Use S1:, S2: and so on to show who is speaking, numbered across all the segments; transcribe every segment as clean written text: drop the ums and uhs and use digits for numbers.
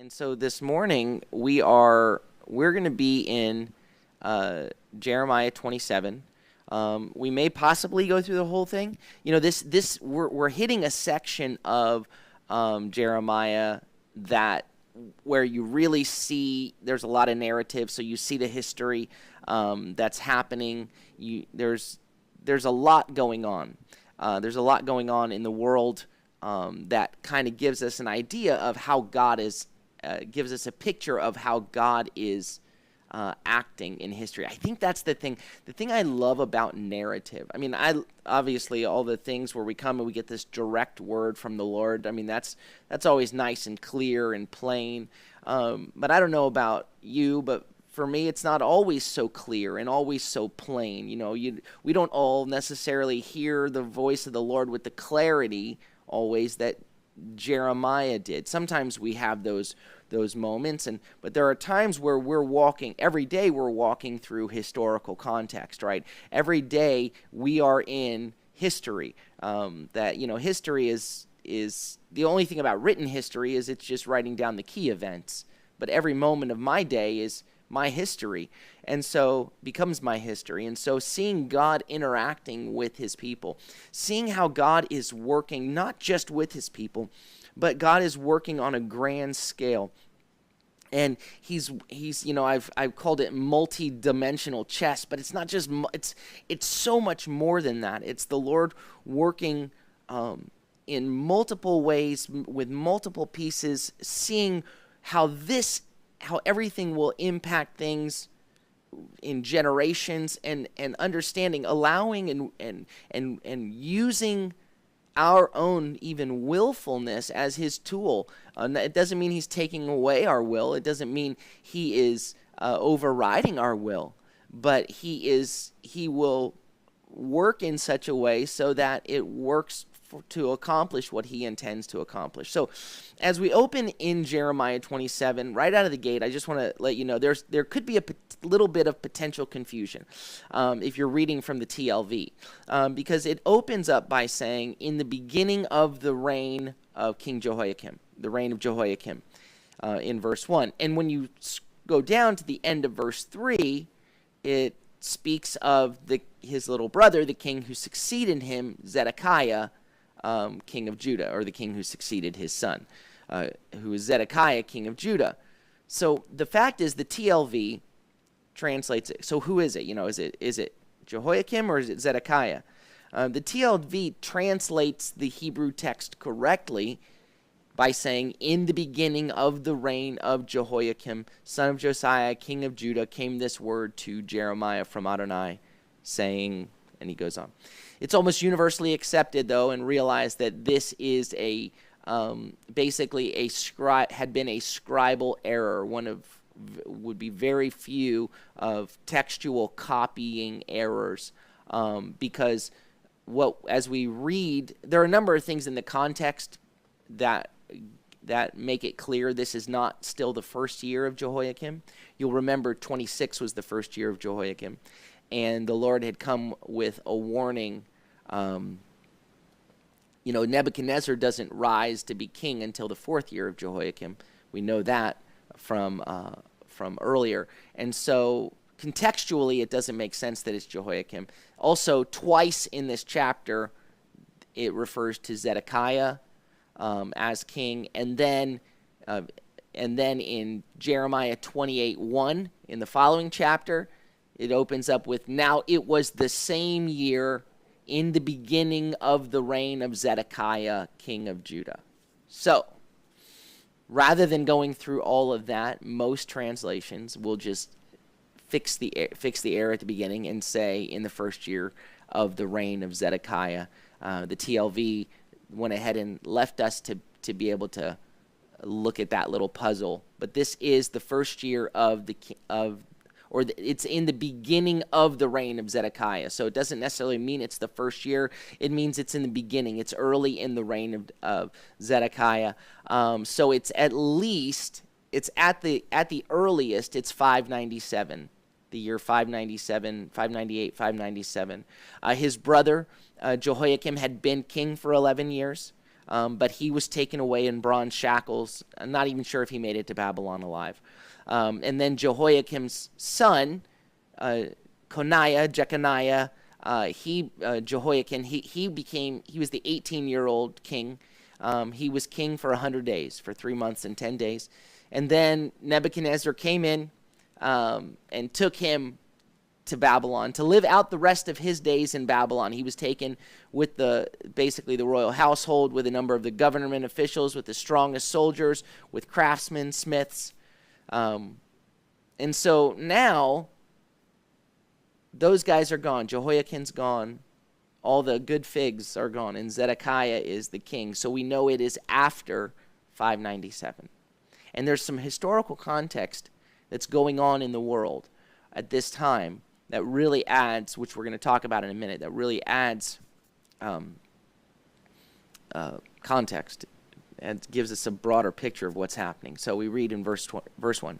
S1: And so this morning we're going to be in Jeremiah 27. We may possibly go through the whole thing. You know, this we're hitting a section of Jeremiah that where you really see there's a lot of narrative. So you see the history that's happening. There's a lot going on. There's a lot going on in the world that kind of gives us an idea of how God is. Gives us a picture of how God is acting in history. I think that's the thing. The thing I love about narrative. I mean, obviously all the things where we come and we get this direct word from the Lord. I mean, that's always nice and clear and plain. But I don't know about you, but for me, it's not always so clear and always so plain. You know, we don't all necessarily hear the voice of the Lord with the clarity always that Jeremiah did. Sometimes we have those moments, but there are times where every day we're walking through historical context, right? Every day we are in history. History is the only thing about written history is it's just writing down the key events. But every moment of my day is my history, and so becomes my history. And so seeing God interacting with his people, seeing how God is working not just with his people, but God is working on a grand scale. And he's I've called it multi-dimensional chess, but it's not just it's so much more than that. It's the Lord working in multiple ways with multiple pieces, seeing how everything will impact things in generations, and understanding, allowing and using our own even willfulness as his tool. It doesn't mean he's taking away our will. It doesn't mean he is overriding our will, but he will work in such a way so that it works to accomplish what he intends to accomplish. So as we open in Jeremiah 27, right out of the gate, I just want to let you know there could be a little bit of potential confusion if you're reading from the TLV, because it opens up by saying, in the beginning of the reign of King Jehoiakim, in verse 1. And when you go down to the end of verse 3, it speaks of his little brother, the king who succeeded him, Zedekiah, king of Judah, or the king who succeeded his son, who is Zedekiah, king of Judah. So the fact is, the TLV translates it. So who is it? You know, is it Jehoiakim or is it Zedekiah? The TLV translates the Hebrew text correctly by saying, in the beginning of the reign of Jehoiakim, son of Josiah, king of Judah, came this word to Jeremiah from Adonai, saying, and he goes on. It's almost universally accepted, though, and realized that this is basically had been a scribal error. Would be very few of textual copying errors, because as we read, there are a number of things in the context that make it clear this is not still the first year of Jehoiakim. You'll remember 26 was the first year of Jehoiakim, and the Lord had come with a warning. Nebuchadnezzar doesn't rise to be king until the fourth year of Jehoiakim. We know that from earlier. And so contextually, it doesn't make sense that it's Jehoiakim. Also, twice in this chapter, it refers to Zedekiah as king. And then in Jeremiah 28:1, in the following chapter, it opens up with, now it was the same year in the beginning of the reign of Zedekiah, king of Judah. So, rather than going through all of that, most translations will just fix the error at the beginning and say, in the first year of the reign of Zedekiah. The TLV went ahead and left us to be able to look at that little puzzle. But this is the first year it's in the beginning of the reign of Zedekiah. So it doesn't necessarily mean it's the first year. It means it's in the beginning. It's early in the reign of Zedekiah. So it's at the earliest, it's 597. The year 597, 598, 597. His brother, Jehoiakim, had been king for 11 years. but he was taken away in bronze shackles. I'm not even sure if he made it to Babylon alive. And then Jehoiakim's son, Jeconiah, Jehoiakim, he was the 18-year-old king. He was king for 100 days, for 3 months and 10 days. And then Nebuchadnezzar came in and took him to Babylon to live out the rest of his days in Babylon. He was taken with basically the royal household, with a number of the government officials, with the strongest soldiers, with craftsmen, smiths. And so now those guys are gone. Jehoiakim's gone. All the good figs are gone, and Zedekiah is the king. So we know it is after 597. And there's some historical context that's going on in the world at this time that really adds, which we're going to talk about in a minute, that really adds context and gives us a broader picture of what's happening. So we read in verse 1,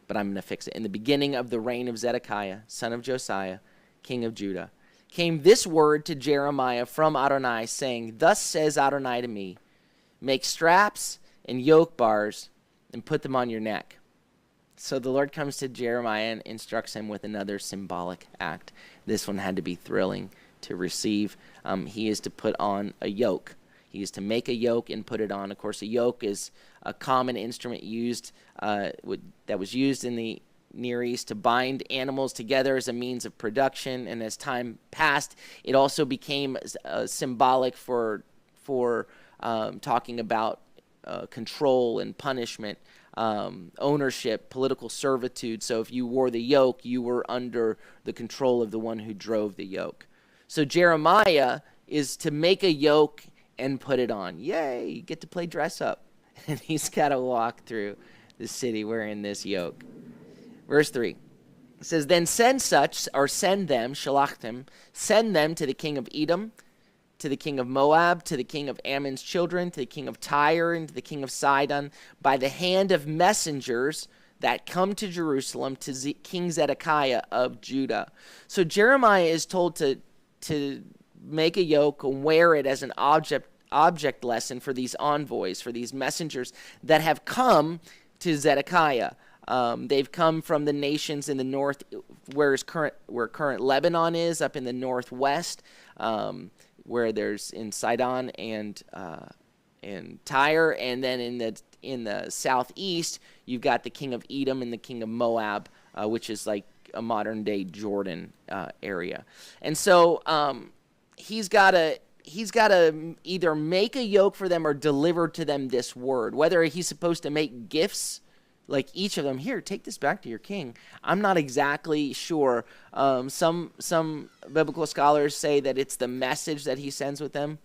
S1: but I'm going to fix it. In the beginning of the reign of Zedekiah, son of Josiah, king of Judah, came this word to Jeremiah from Adonai, saying, Thus says Adonai to me, make straps and yoke bars and put them on your neck. So the Lord comes to Jeremiah and instructs him with another symbolic act. This one had to be thrilling to receive. He is to put on a yoke. He is to make a yoke and put it on. Of course, a yoke is a common instrument that was used in the Near East to bind animals together as a means of production. And as time passed, it also became symbolic for talking about control and punishment, ownership, political servitude. So if you wore the yoke, you were under the control of the one who drove the yoke. So Jeremiah is to make a yoke and put it on. Yay, you get to play dress up. And he's got to walk through the city wearing this yoke. Verse 3. It says, Then send them, shalachtim, send them to the king of Edom, to the king of Moab, to the king of Ammon's children, to the king of Tyre, and to the king of Sidon, by the hand of messengers that come to Jerusalem, to King Zedekiah of Judah. So Jeremiah is told to make a yoke and wear it as an object lesson for these envoys, for these messengers that have come to Zedekiah. They've come from the nations in the north, where current Lebanon is, up in the northwest, where there's in Sidon and Tyre, and then in the southeast you've got the king of Edom and the king of Moab, which is like a modern day Jordan area. And so he's got to either make a yoke for them or deliver to them this word. Whether he's supposed to make gifts, like each of them, here, take this back to your king, I'm not exactly sure. Some biblical scholars say that it's the message that he sends with them.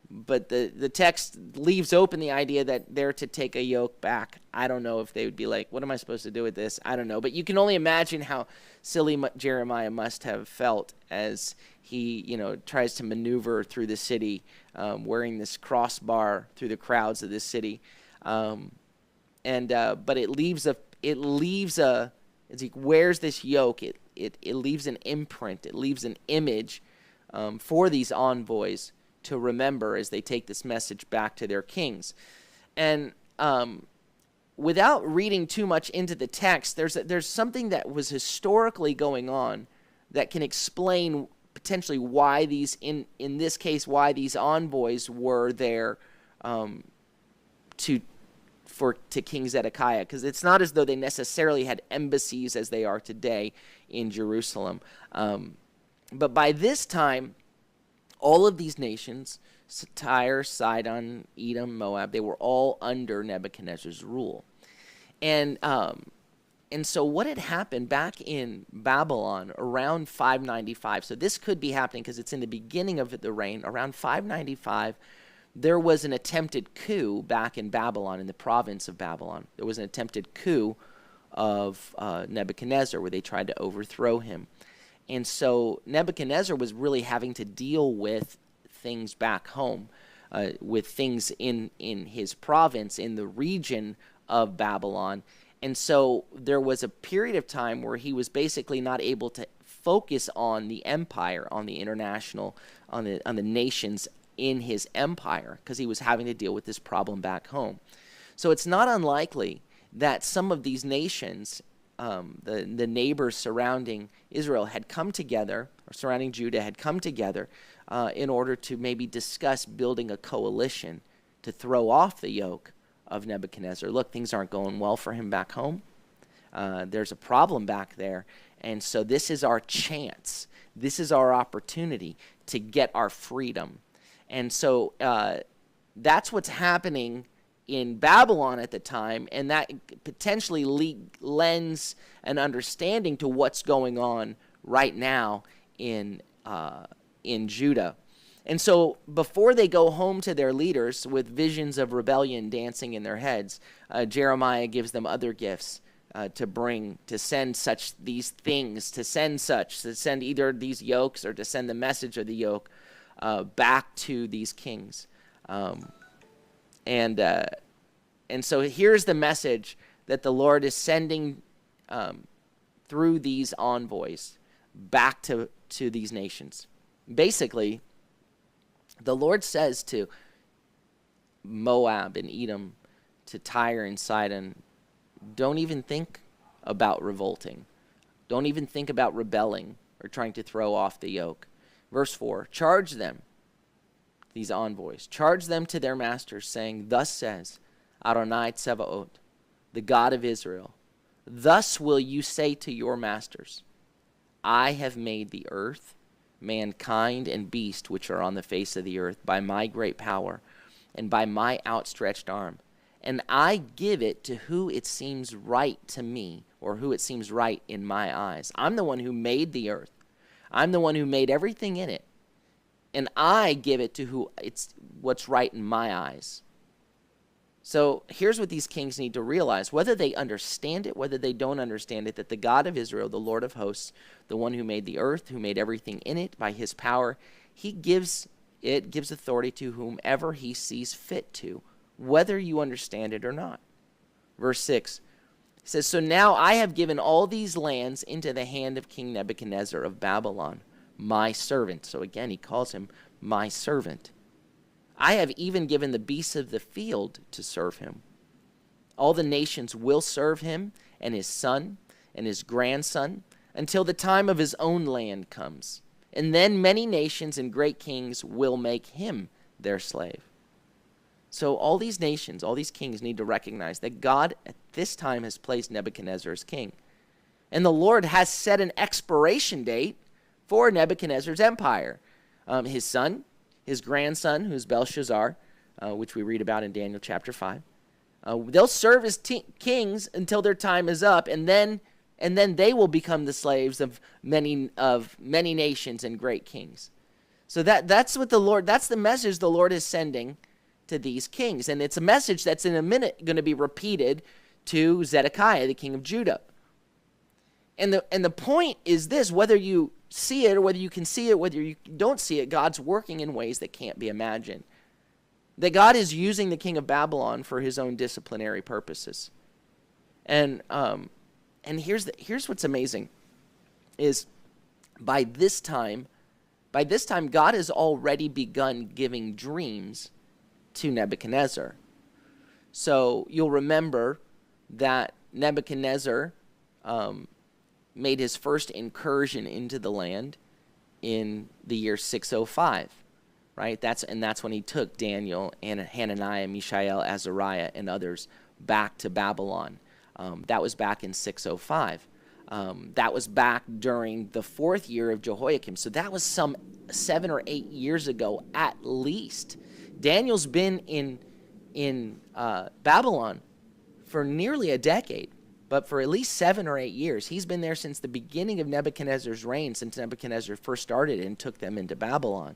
S1: But the text leaves open the idea that they're to take a yoke back. I don't know if they would be like, what am I supposed to do with this? I don't know. But you can only imagine how silly Jeremiah must have felt as he, tries to maneuver through the city, wearing this crossbar through the crowds of this city. But it leaves as he wears this yoke, it leaves an imprint, it leaves an image for these envoys to remember as they take this message back to their kings. And without reading too much into the text, there's something that was historically going on that can explain potentially why in this case, why these envoys were there to King Zedekiah, because it's not as though they necessarily had embassies as they are today in Jerusalem. But by this time, all of these nations, Tyre, Sidon, Edom, Moab, they were all under Nebuchadnezzar's rule. And so what had happened back in Babylon around 595, so this could be happening because it's in the beginning of the reign, around 595, there was an attempted coup back in Babylon, in the province of Babylon. There was an attempted coup of Nebuchadnezzar where they tried to overthrow him. And so Nebuchadnezzar was really having to deal with things back home, with things in his province, in the region of Babylon. And so there was a period of time where he was basically not able to focus on the empire, on the international, on the nations in his empire because he was having to deal with this problem back home. So it's not unlikely that some of these nations, the neighbors surrounding Israel, had come together, or surrounding Judah had come together in order to maybe discuss building a coalition to throw off the yoke of Nebuchadnezzar. Look, things aren't going well for him back home. There's a problem back there. And so this is our chance. This is our opportunity to get our freedom. And so that's what's happening in Babylon at the time, and that potentially lends an understanding to what's going on right now in Judah. And so before they go home to their leaders with visions of rebellion dancing in their heads, Jeremiah gives them other gifts to send these things, to send either these yokes or to send the message of the yoke back to these kings. And so here's the message that the Lord is sending through these envoys back to these nations. Basically, the Lord says to Moab and Edom, to Tyre and Sidon, don't even think about revolting. Don't even think about rebelling or trying to throw off the yoke. Verse 4, charge them, these envoys, charge them to their masters, saying, thus says Adonai Tsevaot, the God of Israel, thus will you say to your masters, I have made the earth, mankind, and beast which are on the face of the earth by my great power and by my outstretched arm. And I give it to who it seems right to me, or who it seems right in my eyes. I'm the one who made the earth. I'm the one who made everything in it. And I give it to what's right in my eyes. So here's what these kings need to realize, whether they understand it, whether they don't understand it, that the God of Israel, the Lord of hosts, the one who made the earth, who made everything in it by his power, he gives authority to whomever he sees fit to, whether you understand it or not. Verse 6 says, so now I have given all these lands into the hand of King Nebuchadnezzar of Babylon, my servant. So again, he calls him my servant. I have even given the beasts of the field to serve him. All the nations will serve him and his son and his grandson until the time of his own land comes. And then many nations and great kings will make him their slave. So all these nations, all these kings need to recognize that God at this time has placed Nebuchadnezzar as king. And the Lord has set an expiration date for Nebuchadnezzar's empire. His son, his grandson, who's Belshazzar, which we read about in Daniel chapter 5. They'll serve as kings until their time is up, and then they will become the slaves of many nations and great kings. So that's the message the Lord is sending to these kings. And it's a message that's in a minute going to be repeated to Zedekiah, the king of Judah. And the point is this: whether you see it or whether you can see it, whether you don't see it, God's working in ways that can't be imagined. That God is using the king of Babylon for his own disciplinary purposes. And here's what's amazing is by this time God has already begun giving dreams to Nebuchadnezzar. So you'll remember that Nebuchadnezzar made his first incursion into the land in the year 605, right? That's when he took Daniel and Hananiah, Mishael, Azariah, and others back to Babylon. That was back in 605. That was back during the 4th year of Jehoiakim. So that was some 7 or 8 years ago at least. Daniel's been in Babylon for nearly a decade. But for at least 7 or 8 years, he's been there since the beginning of Nebuchadnezzar's reign, since Nebuchadnezzar first started and took them into Babylon.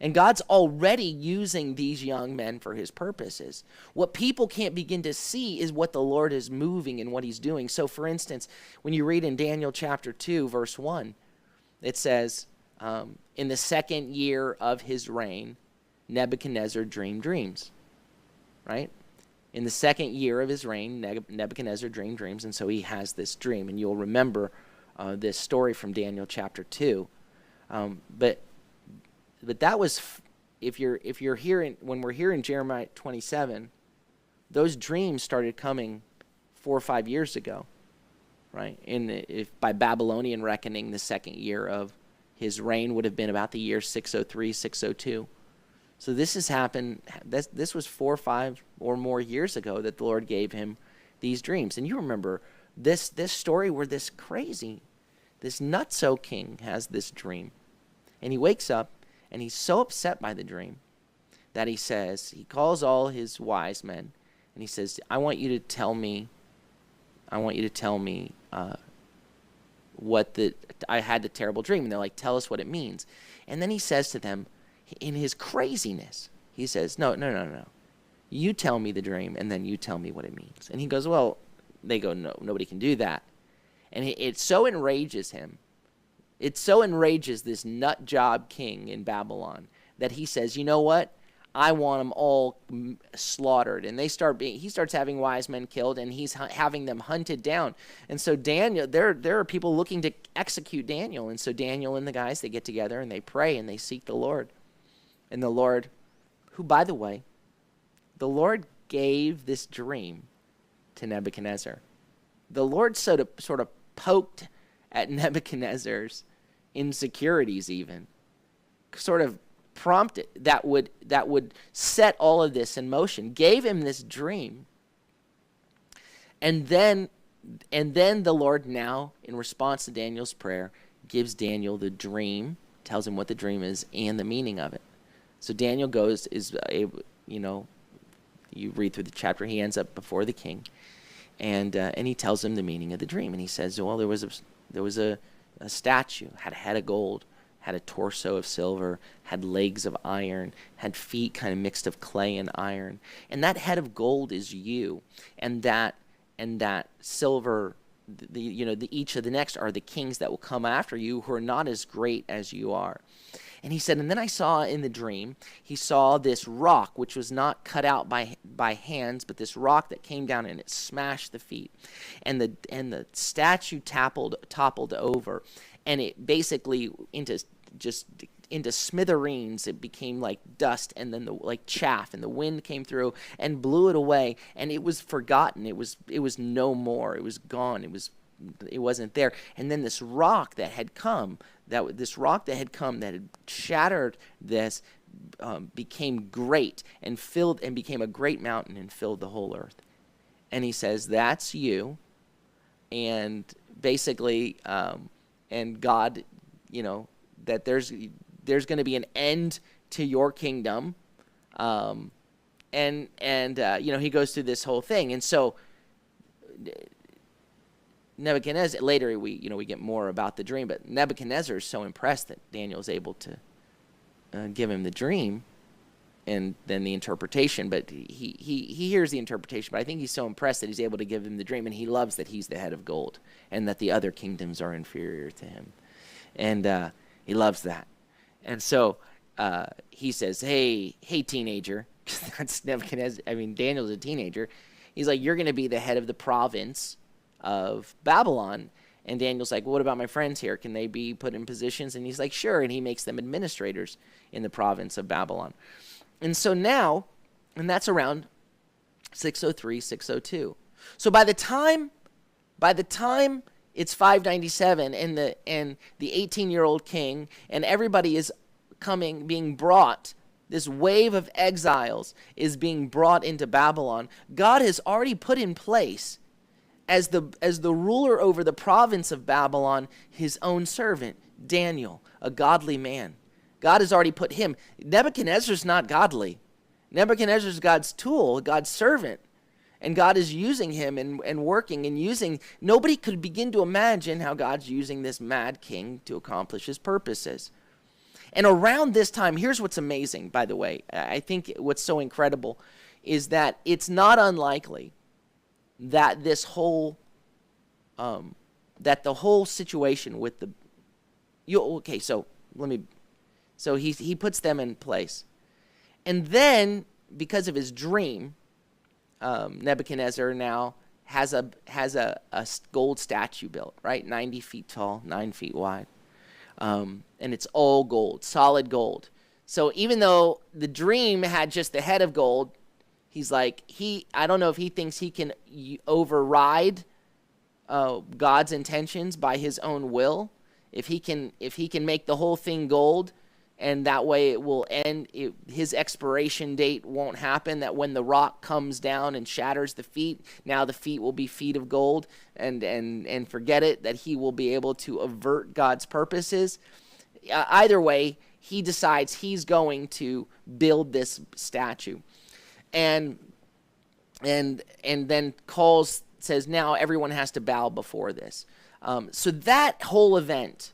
S1: And God's already using these young men for his purposes. What people can't begin to see is what the Lord is moving and what he's doing. So, for instance, when you read in Daniel chapter 2, verse 1, it says, in the 2nd year of his reign, Nebuchadnezzar dreamed dreams, right? In the 2nd year of his reign, Nebuchadnezzar dreamed dreams, and so he has this dream. And you'll remember this story from Daniel chapter 2. But that was if you're hearing, when we're here in Jeremiah 27, those dreams started coming 4 or 5 years ago, right? If by Babylonian reckoning, the second year of his reign would have been about the year 603, 602. So this has happened. This was 4 or 5 or more years ago that the Lord gave him these dreams. And you remember this story where this nutso king has this dream, and he wakes up and he's so upset by the dream that he calls all his wise men and he says, I want you to tell me I had the terrible dream. And they're like, tell us what it means. And then he says to them, in his craziness, he says, no. You tell me the dream, and then you tell me what it means. And he goes, well, they go, no, nobody can do that. And it so enrages him. It so enrages this nut job king in Babylon that he says, you know what? I want them all slaughtered. And he starts having wise men killed, and he's having them hunted down. And so Daniel, there are people looking to execute Daniel. And so Daniel and the guys, they get together and they pray and they seek the Lord. And the Lord, who, by the way, the Lord gave this dream to Nebuchadnezzar. The Lord sort of poked at Nebuchadnezzar's insecurities, even sort of prompted that would set all of this in motion. Gave him this dream, and then the Lord, now in response to Daniel's prayer, gives Daniel the dream, tells him what the dream is and the meaning of it. So Daniel goes, you read through the chapter, he ends up before the king, and he tells him the meaning of the dream. And he says, well, there was a statue, had a head of gold, had a torso of silver, had legs of iron, had feet kind of mixed of clay and iron. And that head of gold is you, and that silver, each of the next are the kings that will come after you, who are not as great as you are. And he said, and then I saw in the dream, he saw this rock, which was not cut out by hands, but this rock that came down and it smashed the feet. And the statue toppled over, and it basically into smithereens. It became like dust, and then like chaff, and the wind came through and blew it away, and it was forgotten. It was no more. It was gone. It wasn't there. And then this rock that had shattered this became great and became a great mountain and filled the whole earth. And he says, that's you. And basically, and God, that there's going to be an end to your kingdom. He goes through this whole thing. And so Nebuchadnezzar, later we get more about the dream, but Nebuchadnezzar is so impressed that Daniel is able to give him the dream and then the interpretation. But he hears the interpretation, but I think he's so impressed that he's able to give him the dream, and he loves that he's the head of gold and that the other kingdoms are inferior to him. And he loves that. And so he says, hey, teenager. That's Nebuchadnezzar. I mean, Daniel's a teenager. He's like, you're going to be the head of the province of Babylon. And Daniel's like, well, what about my friends here? Can they be put in positions? And he's like, sure. And he makes them administrators in the province of Babylon. And so now, and that's around 603, 602. So by the time it's 597 and the 18-year-old king and everybody is being brought, this wave of exiles is being brought into Babylon, God has already put in place as the ruler over the province of Babylon, his own servant, Daniel, a godly man. God has already put him. Nebuchadnezzar's not godly. Nebuchadnezzar's God's tool, God's servant. And God is using him and working and using. Nobody could begin to imagine how God's using this mad king to accomplish his purposes. And around this time, here's what's amazing, by the way. I think what's so incredible is that it's not unlikely that this whole, that the whole situation with so he puts them in place. And then, because of his dream, Nebuchadnezzar now has a gold statue built, right? 90 feet tall, 9 feet wide. And it's all gold, solid gold. So even though the dream had just the head of gold, he's like, I don't know if he thinks he can override God's intentions by his own will. If he can make the whole thing gold, and that way it will end, his expiration date won't happen, that when the rock comes down and shatters the feet, now the feet will be feet of gold, and forget it, that he will be able to avert God's purposes. Either way, he decides he's going to build this statue. And then says, now everyone has to bow before this. So that whole event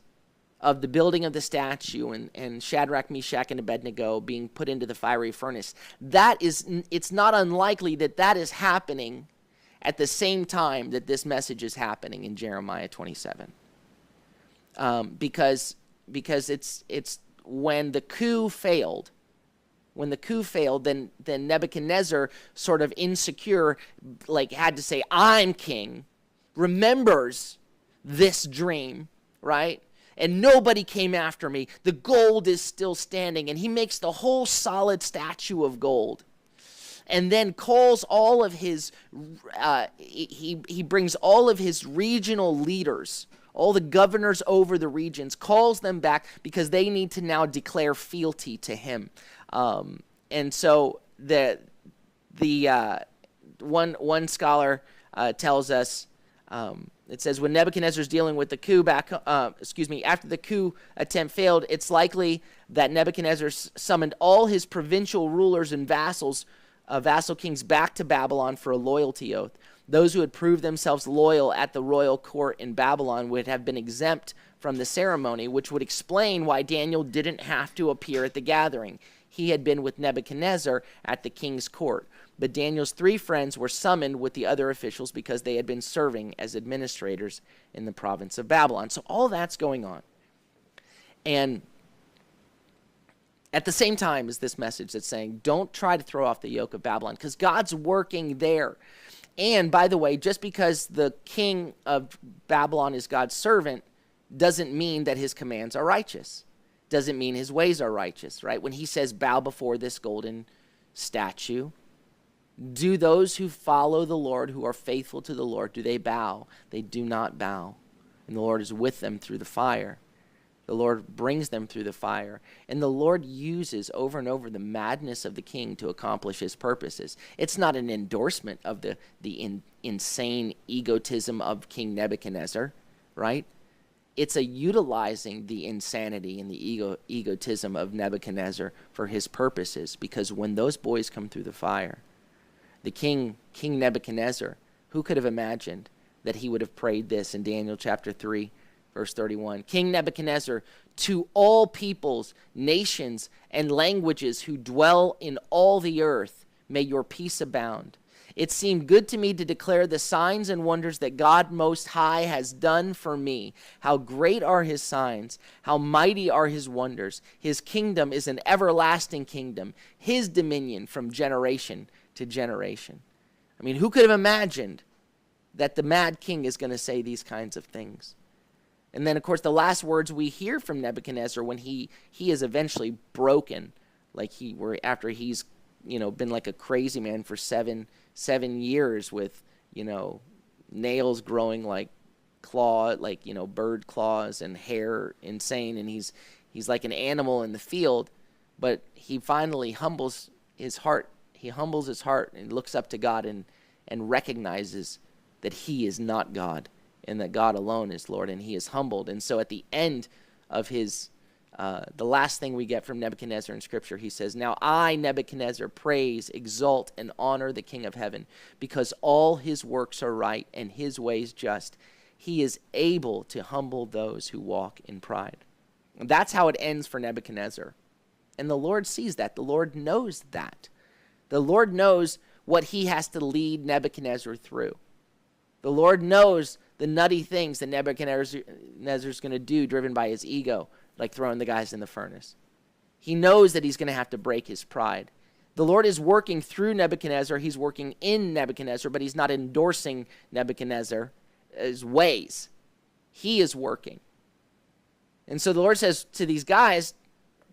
S1: of the building of the statue and Shadrach, Meshach, and Abednego being put into the fiery furnace, it's not unlikely that is happening at the same time that this message is happening in Jeremiah 27. Because it's when the coup failed. When the coup failed, then Nebuchadnezzar, sort of insecure, like had to say, I'm king, remembers this dream, right? And nobody came after me. The gold is still standing. And he makes the whole solid statue of gold. And then calls all of his, he brings all of his regional leaders, all the governors over the regions, calls them back because they need to now declare fealty to him. And so one scholar tells us, it says, when Nebuchadnezzar's dealing with the coup after the coup attempt failed, it's likely that Nebuchadnezzar summoned all his provincial rulers and vassal kings back to Babylon for a loyalty oath. Those who had proved themselves loyal at the royal court in Babylon would have been exempt from the ceremony, which would explain why Daniel didn't have to appear at the gathering. He had been with Nebuchadnezzar at the king's court. But Daniel's 3 friends were summoned with the other officials because they had been serving as administrators in the province of Babylon. So all that's going on. And at the same time is this message that's saying, don't try to throw off the yoke of Babylon, because God's working there. And by the way, just because the king of Babylon is God's servant doesn't mean that his commands are righteous. Doesn't mean his ways are righteous, right? When he says, bow before this golden statue, do those who follow the Lord, who are faithful to the Lord, do they bow? They do not bow. And the Lord is with them through the fire. The Lord brings them through the fire. And the Lord uses over and over the madness of the king to accomplish his purposes. It's not an endorsement of the insane egotism of King Nebuchadnezzar, right? It's a utilizing the insanity and the egotism of Nebuchadnezzar for his purposes. Because when those boys come through the fire, the King Nebuchadnezzar, who could have imagined that he would have prayed this in Daniel chapter 3, verse 31? King Nebuchadnezzar, to all peoples, nations, and languages who dwell in all the earth, may your peace abound. It seemed good to me to declare the signs and wonders that God Most High has done for me. How great are his signs, how mighty are his wonders. His kingdom is an everlasting kingdom, his dominion from generation to generation. I mean, who could have imagined that the mad king is going to say these kinds of things? And then, of course, the last words we hear from Nebuchadnezzar when he is eventually broken, after he's been like a crazy man for seven years with nails growing like bird claws and hair insane, and he's like an animal in the field, but he finally humbles his heart. He humbles his heart and looks up to God and recognizes that he is not God and that God alone is Lord, and he is humbled. And so at the end of his, the last thing we get from Nebuchadnezzar in Scripture, he says, now I, Nebuchadnezzar, praise, exalt, and honor the King of heaven, because all his works are right and his ways just. He is able to humble those who walk in pride. And that's how it ends for Nebuchadnezzar. And the Lord sees that. The Lord knows that. The Lord knows what he has to lead Nebuchadnezzar through. The Lord knows the nutty things that Nebuchadnezzar's going to do, driven by his ego, like throwing the guys in the furnace. He knows that he's going to have to break his pride. The Lord is working through Nebuchadnezzar. He's working in Nebuchadnezzar, but he's not endorsing Nebuchadnezzar's ways. He is working. And so the Lord says to these guys,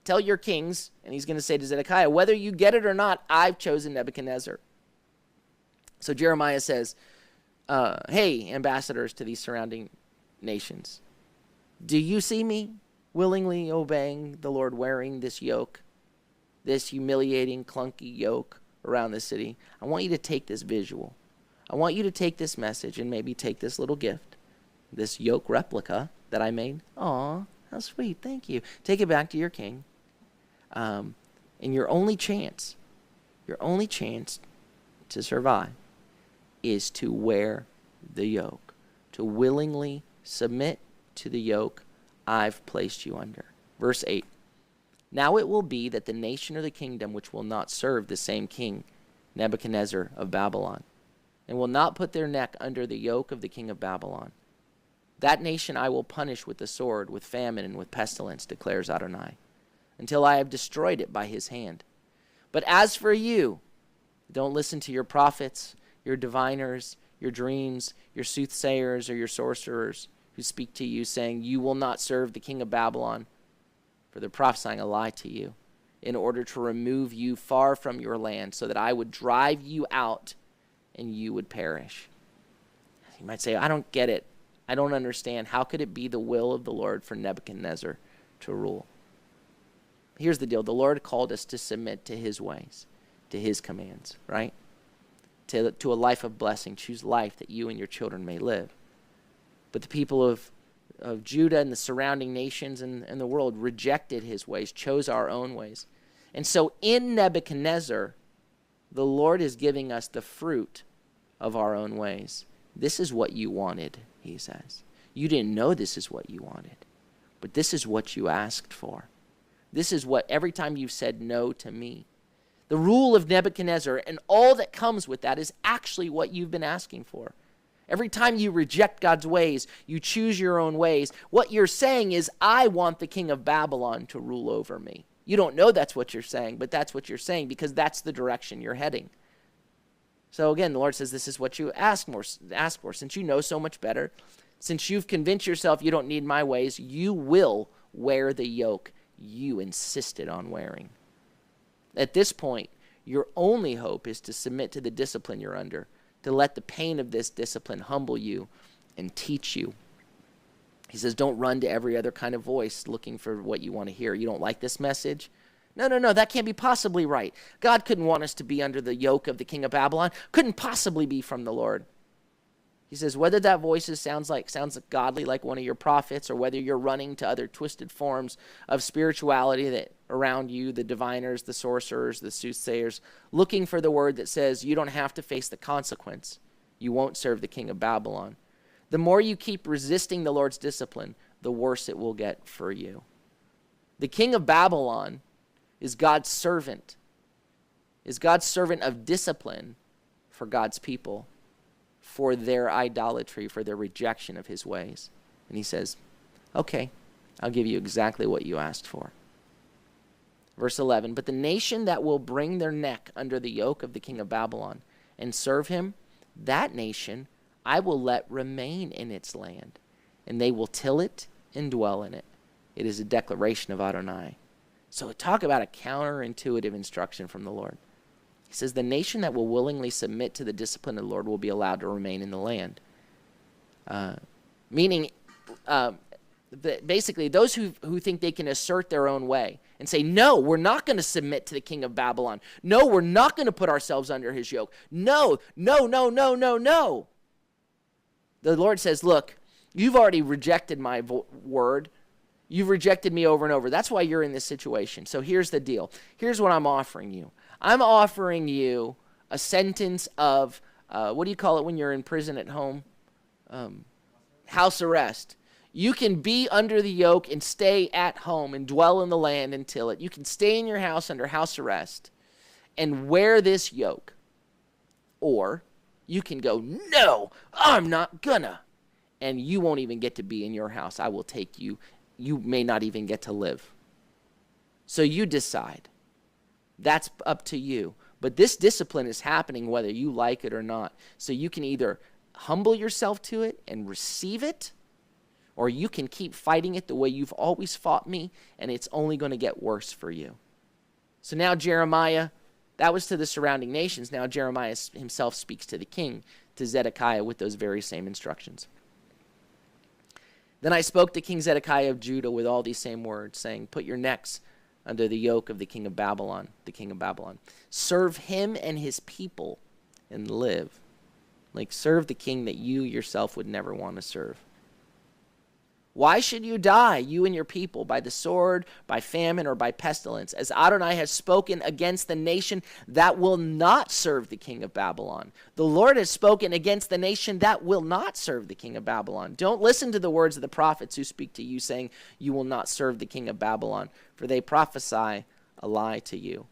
S1: tell your kings, and he's going to say to Zedekiah, whether you get it or not, I've chosen Nebuchadnezzar. So Jeremiah says, hey, ambassadors to these surrounding nations, do you see me willingly obeying the Lord, wearing this yoke, this humiliating, clunky yoke around the city? I want you to take this visual. I want you to take this message and maybe take this little gift, this yoke replica that I made. Aw, how sweet, thank you. Take it back to your king. And your only chance to survive is to wear the yoke, to willingly submit to the yoke I've placed you under. Verse 8. Now it will be that the nation or the kingdom which will not serve the same king, Nebuchadnezzar of Babylon, and will not put their neck under the yoke of the king of Babylon, that nation I will punish with the sword, with famine, and with pestilence, declares Adonai, until I have destroyed it by his hand. But as for you, don't listen to your prophets, your diviners, your dreams, your soothsayers, or your sorcerers who speak to you, saying, you will not serve the king of Babylon, for they're prophesying a lie to you, in order to remove you far from your land, so that I would drive you out and you would perish. You might say, I don't get it. I don't understand. How could it be the will of the Lord for Nebuchadnezzar to rule? Here's the deal. The Lord called us to submit to his ways, to his commands, right? To a life of blessing. Choose life that you and your children may live. But the people of Judah and the surrounding nations and the world rejected his ways, chose our own ways. And so in Nebuchadnezzar, the Lord is giving us the fruit of our own ways. This is what you wanted, he says. You didn't know this is what you wanted, but this is what you asked for. This is what, every time you've said no to me. The rule of Nebuchadnezzar and all that comes with that is actually what you've been asking for. Every time you reject God's ways, you choose your own ways, what you're saying is, I want the king of Babylon to rule over me. You don't know that's what you're saying, but that's what you're saying because that's the direction you're heading. So again, the Lord says this is what you ask for. Since you know so much better, since you've convinced yourself you don't need my ways, you will wear the yoke you insisted on wearing. At this point, your only hope is to submit to the discipline you're under, to let the pain of this discipline humble you and teach you. He says, don't run to every other kind of voice looking for what you want to hear. You don't like this message? No, that can't be possibly right. God couldn't want us to be under the yoke of the king of Babylon. Couldn't possibly be from the Lord. He says, whether that voice sounds godly like one of your prophets, or whether you're running to other twisted forms of spirituality that around you, the diviners, the sorcerers, the soothsayers, looking for the word that says you don't have to face the consequence. You won't serve the king of Babylon. The more you keep resisting the Lord's discipline, the worse it will get for you. The king of Babylon is God's servant of discipline for God's people, for their idolatry, for their rejection of his ways. And he says, okay, I'll give you exactly what you asked for. Verse 11, but the nation that will bring their neck under the yoke of the king of Babylon and serve him, that nation I will let remain in its land, and they will till it and dwell in it. It is a declaration of Adonai. So talk about a counterintuitive instruction from the Lord. He says the nation that will willingly submit to the discipline of the Lord will be allowed to remain in the land. Meaning, basically, those who think they can assert their own way and say, no, we're not going to submit to the king of Babylon. No, we're not going to put ourselves under his yoke. No. The Lord says, look, you've already rejected my word. You've rejected me over and over. That's why you're in this situation. So here's the deal. Here's what I'm offering you. I'm offering you a sentence of, what do you call it when you're in prison at home? House arrest. You can be under the yoke and stay at home and dwell in the land until it. You can stay in your house under house arrest and wear this yoke. Or you can go, no, I'm not gonna. And you won't even get to be in your house. I will take you. You may not even get to live. So you decide. That's up to you. But this discipline is happening whether you like it or not. So you can either humble yourself to it and receive it, or you can keep fighting it the way you've always fought me, and it's only going to get worse for you. So now Jeremiah, that was to the surrounding nations. Now Jeremiah himself speaks to the king, to Zedekiah, with those very same instructions. Then I spoke to King Zedekiah of Judah with all these same words, saying, put your necks under the yoke of the king of Babylon, Serve him and his people and live. Like, serve the king that you yourself would never want to serve. Why should you die, you and your people, by the sword, by famine, or by pestilence, as Adonai has spoken against the nation that will not serve the king of Babylon? The Lord has spoken against the nation that will not serve the king of Babylon. Don't listen to the words of the prophets who speak to you, saying, you will not serve the king of Babylon, for they prophesy a lie to you.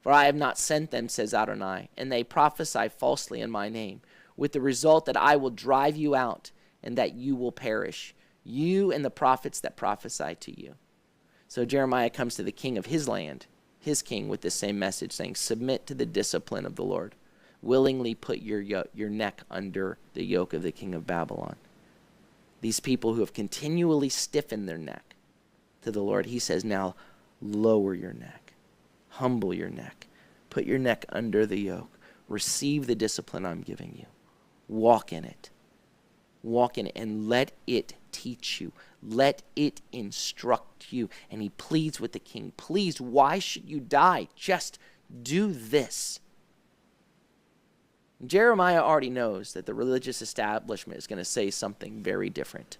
S1: For I have not sent them, says Adonai, and they prophesy falsely in my name, with the result that I will drive you out and that you will perish, you and the prophets that prophesy to you. So Jeremiah comes to the king of his land, his king, with this same message, saying, submit to the discipline of the Lord. Willingly put your neck under the yoke of the king of Babylon. These people who have continually stiffened their neck to the Lord, he says, now lower your neck. Humble your neck. Put your neck under the yoke. Receive the discipline I'm giving you. Walk in it. Walk in it and let it teach you. Let it instruct you. And he pleads with the king, please, why should you die? Just do this. Jeremiah already knows that the religious establishment is going to say something very different.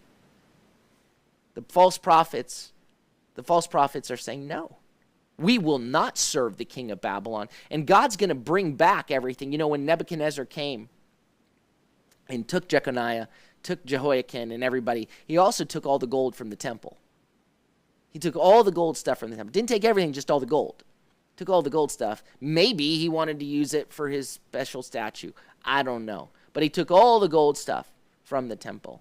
S1: The false prophets are saying, no, we will not serve the king of Babylon. And God's going to bring back everything. You know, when Nebuchadnezzar came and took Jeconiah, took Jehoiakim and everybody, he also took all the gold from the temple. He took all the gold stuff from the temple. Didn't take everything, just all the gold. Took all the gold stuff. Maybe he wanted to use it for his special statue. I don't know. But he took all the gold stuff from the temple.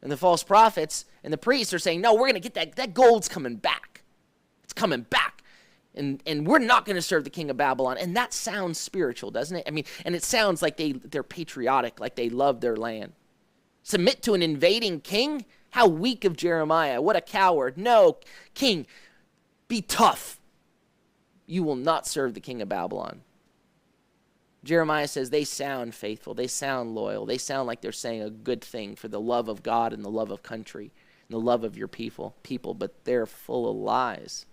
S1: And the false prophets and the priests are saying, no, we're going to get that gold's coming back. It's coming back. And we're not going to serve the king of Babylon. And that sounds spiritual, doesn't it? I mean, and it sounds like they're patriotic, like they love their land. Submit to an invading king? How weak of Jeremiah. What a coward. No, king, be tough. You will not serve the king of Babylon. Jeremiah says they sound faithful. They sound loyal. They sound like they're saying a good thing for the love of God and the love of country and the love of your people, but they're full of lies.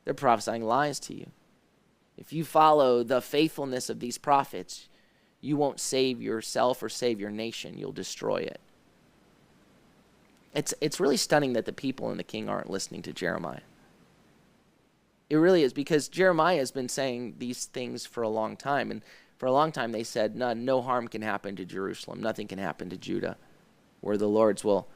S1: They're prophesying lies to you. If you follow the faithfulness of these prophets, you won't save yourself or save your nation. You'll destroy it. It's really stunning that the people and the king aren't listening to Jeremiah. It really is, because Jeremiah has been saying these things for a long time. And for a long time they said, no harm can happen to Jerusalem. Nothing can happen to Judah. We're the Lord's. Well,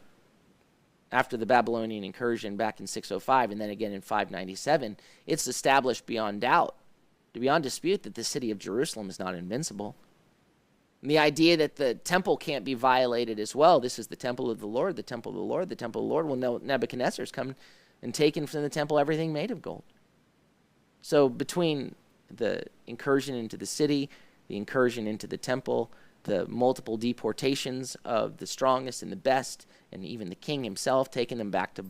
S1: after the Babylonian incursion back in 605 and then again in 597, it's established beyond doubt, beyond dispute, that the city of Jerusalem is not invincible. And the idea that the temple can't be violated as well. This is the temple of the Lord, the temple of the Lord, the temple of the Lord. Well, Nebuchadnezzar's come and taken from the temple everything made of gold. So between the incursion into the city, the incursion into the temple, the multiple deportations of the strongest and the best, and even the king himself taking them back to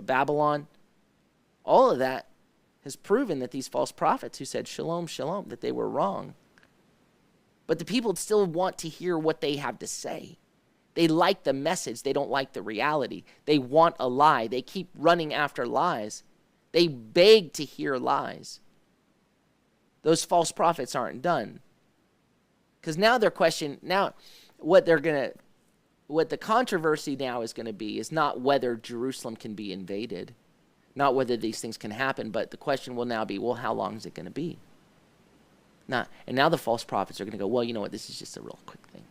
S1: Babylon, all of that has proven that these false prophets who said shalom, shalom, that they were wrong. But the people still want to hear what they have to say. They like the message. They don't like the reality. They want a lie. They keep running after lies. They beg to hear lies. Those false prophets aren't done. Because now their question, what the controversy now is going to be is not whether Jerusalem can be invaded, not whether these things can happen, but the question will now be, well, how long is it going to be? And now the false prophets are going to go, well, you know what, this is just a real quick thing.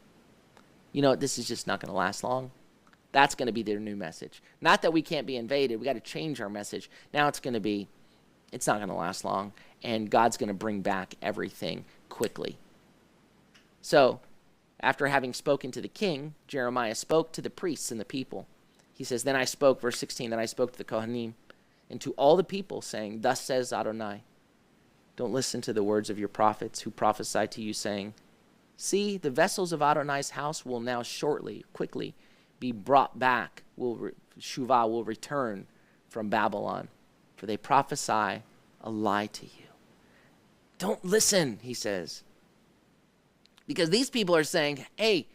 S1: You know what, this is just not going to last long. That's going to be their new message. Not that we can't be invaded. We got to change our message. Now it's going to be, it's not going to last long, and God's going to bring back everything quickly. So, after having spoken to the king, Jeremiah spoke to the priests and the people. He says, then I spoke, verse 16, then I spoke to the Kohanim and to all the people, saying, thus says Adonai, don't listen to the words of your prophets who prophesy to you, saying, see, the vessels of Adonai's house will now quickly, be brought back, Shuvah will return from Babylon, for they prophesy a lie to you. Don't listen, he says. Because these people are saying, hey,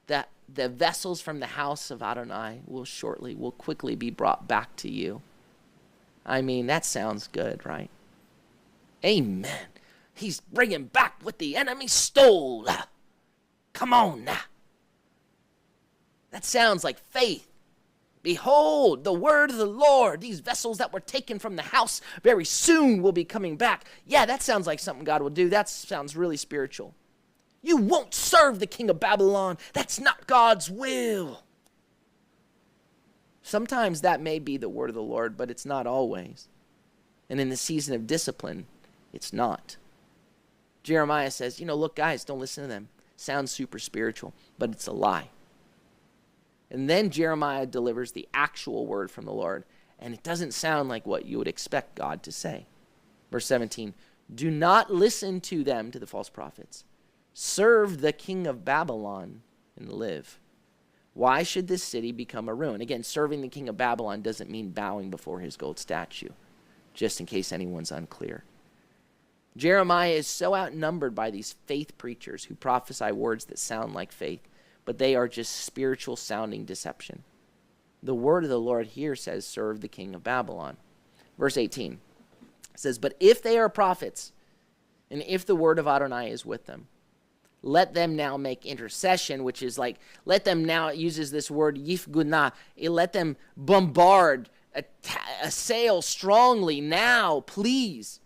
S1: the vessels from the house of Adonai will quickly be brought back to you. I mean, that sounds good, right? Amen. He's bringing back what the enemy stole. Come on now. That sounds like faith. Behold, the word of the Lord, these vessels that were taken from the house very soon will be coming back. Yeah, that sounds like something God will do. That sounds really spiritual. You won't serve the king of Babylon. That's not God's will. Sometimes that may be the word of the Lord, but it's not always. And in the season of discipline, it's not. Jeremiah says, look, guys, don't listen to them. Sounds super spiritual, but it's a lie. And then Jeremiah delivers the actual word from the Lord, and it doesn't sound like what you would expect God to say. Verse 17, do not listen to them, to the false prophets. Serve the king of Babylon and live. Why should this city become a ruin? Again, serving the king of Babylon doesn't mean bowing before his gold statue, just in case anyone's unclear. Jeremiah is so outnumbered by these faith preachers who prophesy words that sound like faith, but they are just spiritual sounding deception. The word of the Lord here says, serve the king of Babylon. Verse 18 says, but if they are prophets, and if the word of Adonai is with them, let them now make intercession, which is like, let them now, it uses this word yifgunah, let them bombard, assail strongly now, please.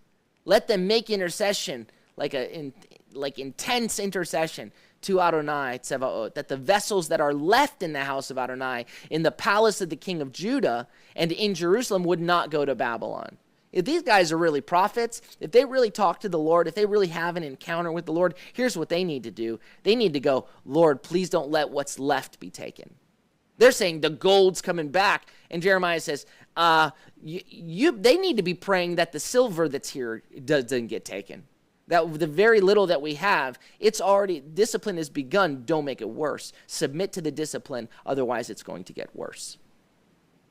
S1: Let them make intercession, like intense intercession to Adonai Tsevaot, that the vessels that are left in the house of Adonai, in the palace of the king of Judah, and in Jerusalem would not go to Babylon. If these guys are really prophets, if they really talk to the Lord, if they really have an encounter with the Lord, here's what they need to do. They need to go, Lord, please don't let what's left be taken. They're saying the gold's coming back. And Jeremiah says, they need to be praying that the silver that's here doesn't get taken. That the very little that we have, it's already, discipline has begun. Don't make it worse. Submit to the discipline, otherwise it's going to get worse.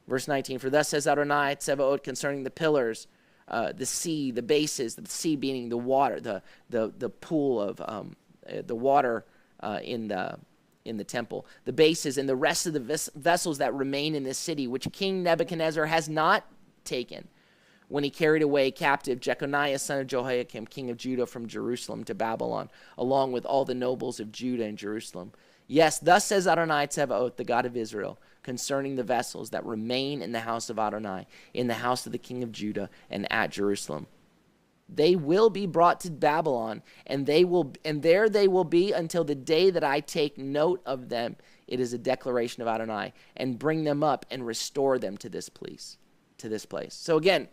S1: Verse 19, for thus says Adonai Tsevaot concerning the pillars, the sea, the bases, the sea being the water, the pool of the water in the temple, the bases and the rest of the vessels that remain in this city, which King Nebuchadnezzar has not taken, when he carried away captive Jeconiah, son of Jehoiakim, king of Judah, from Jerusalem to Babylon, along with all the nobles of Judah and Jerusalem. Yes, thus says Adonai Tsevaot, the God of Israel, concerning the vessels that remain in the house of Adonai, in the house of the king of Judah, and at Jerusalem. They will be brought to Babylon, and there they will be until the day that I take note of them. It is a declaration of Adonai, and bring them up and restore them to this place. So again,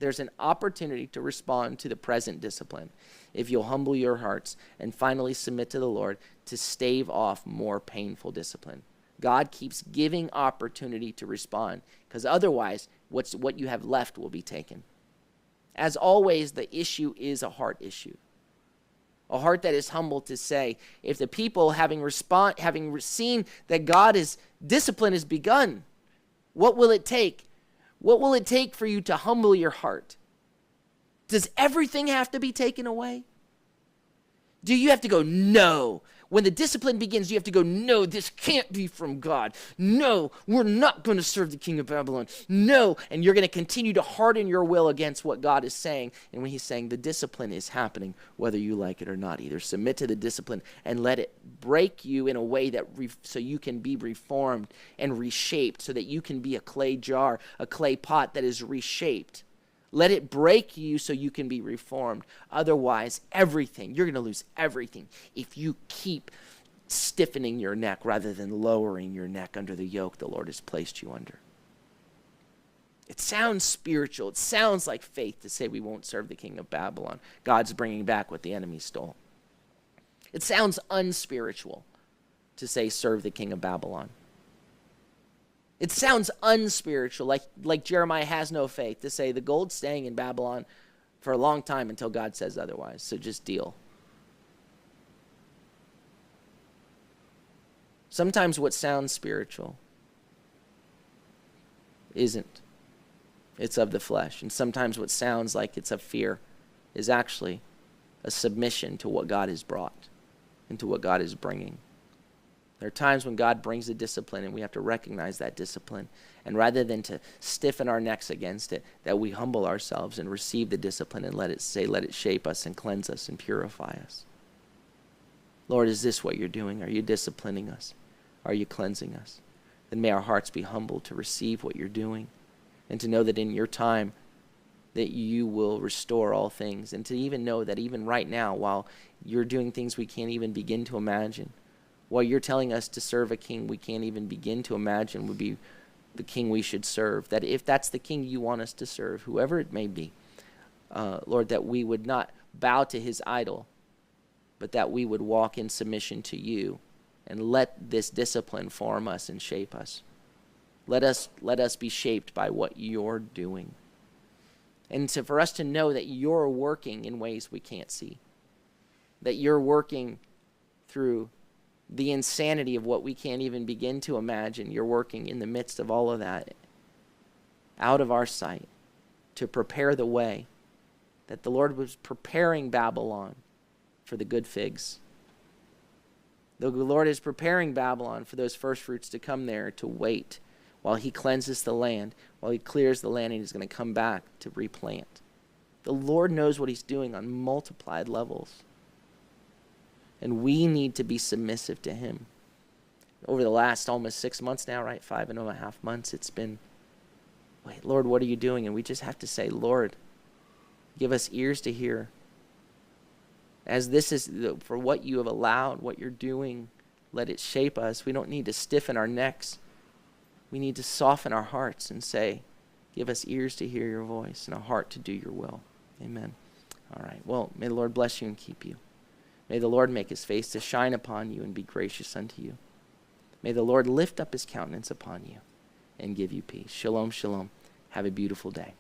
S1: there's an opportunity to respond to the present discipline if you'll humble your hearts and finally submit to the Lord to stave off more painful discipline. God keeps giving opportunity to respond, because otherwise what you have left will be taken. As always, the issue is a heart issue. A heart that is humble to say, if the people having seen that God's discipline has begun, what will it take? What will it take for you to humble your heart? Does everything have to be taken away? Do you have to go, no? When the discipline begins, you have to go, no, this can't be from God. No, we're not going to serve the king of Babylon. No, and you're going to continue to harden your will against what God is saying. And when he's saying the discipline is happening, whether you like it or not, either submit to the discipline and let it break you in a way that so you can be reformed and reshaped, so that you can be a clay jar, a clay pot that is reshaped. Let it break you so you can be reformed. Otherwise, you're going to lose everything if you keep stiffening your neck rather than lowering your neck under the yoke the Lord has placed you under. It sounds spiritual. It sounds like faith to say we won't serve the king of Babylon. God's bringing back what the enemy stole. It sounds unspiritual to say serve the king of Babylon. It sounds unspiritual, like Jeremiah has no faith, to say the gold's staying in Babylon for a long time until God says otherwise, so just deal. Sometimes what sounds spiritual isn't. It's of the flesh. And sometimes what sounds like it's of fear is actually a submission to what God has brought and to what God is bringing. There are times when God brings a discipline and we have to recognize that discipline. And rather than to stiffen our necks against it, that we humble ourselves and receive the discipline and let it shape us and cleanse us and purify us. Lord, is this what you're doing? Are you disciplining us? Are you cleansing us? Then may our hearts be humble to receive what you're doing and to know that in your time that you will restore all things, and to even know that even right now, while you're doing things we can't even begin to imagine, while you're telling us to serve a king we can't even begin to imagine would be the king we should serve, that if that's the king you want us to serve, whoever it may be, Lord, that we would not bow to his idol, but that we would walk in submission to you and let this discipline form us and shape us. Let us be shaped by what you're doing. And for us to know that you're working in ways we can't see, that you're working through the insanity of what we can't even begin to imagine. You're working in the midst of all of that, out of our sight, to prepare the way, that the Lord was preparing Babylon for the good figs. The Lord is preparing Babylon for those first fruits to come there, to wait while he cleanses the land, while he clears the land, and he's going to come back to replant. The Lord knows what he's doing on multiplied levels. And we need to be submissive to him. Over the last almost 6 months now, right? 5.5 months, it's been, wait, Lord, what are you doing? And we just have to say, Lord, give us ears to hear. As this is for what you have allowed, what you're doing, let it shape us. We don't need to stiffen our necks. We need to soften our hearts and say, give us ears to hear your voice and a heart to do your will. Amen. All right. Well, may the Lord bless you and keep you. May the Lord make his face to shine upon you and be gracious unto you. May the Lord lift up his countenance upon you and give you peace. Shalom, shalom. Have a beautiful day.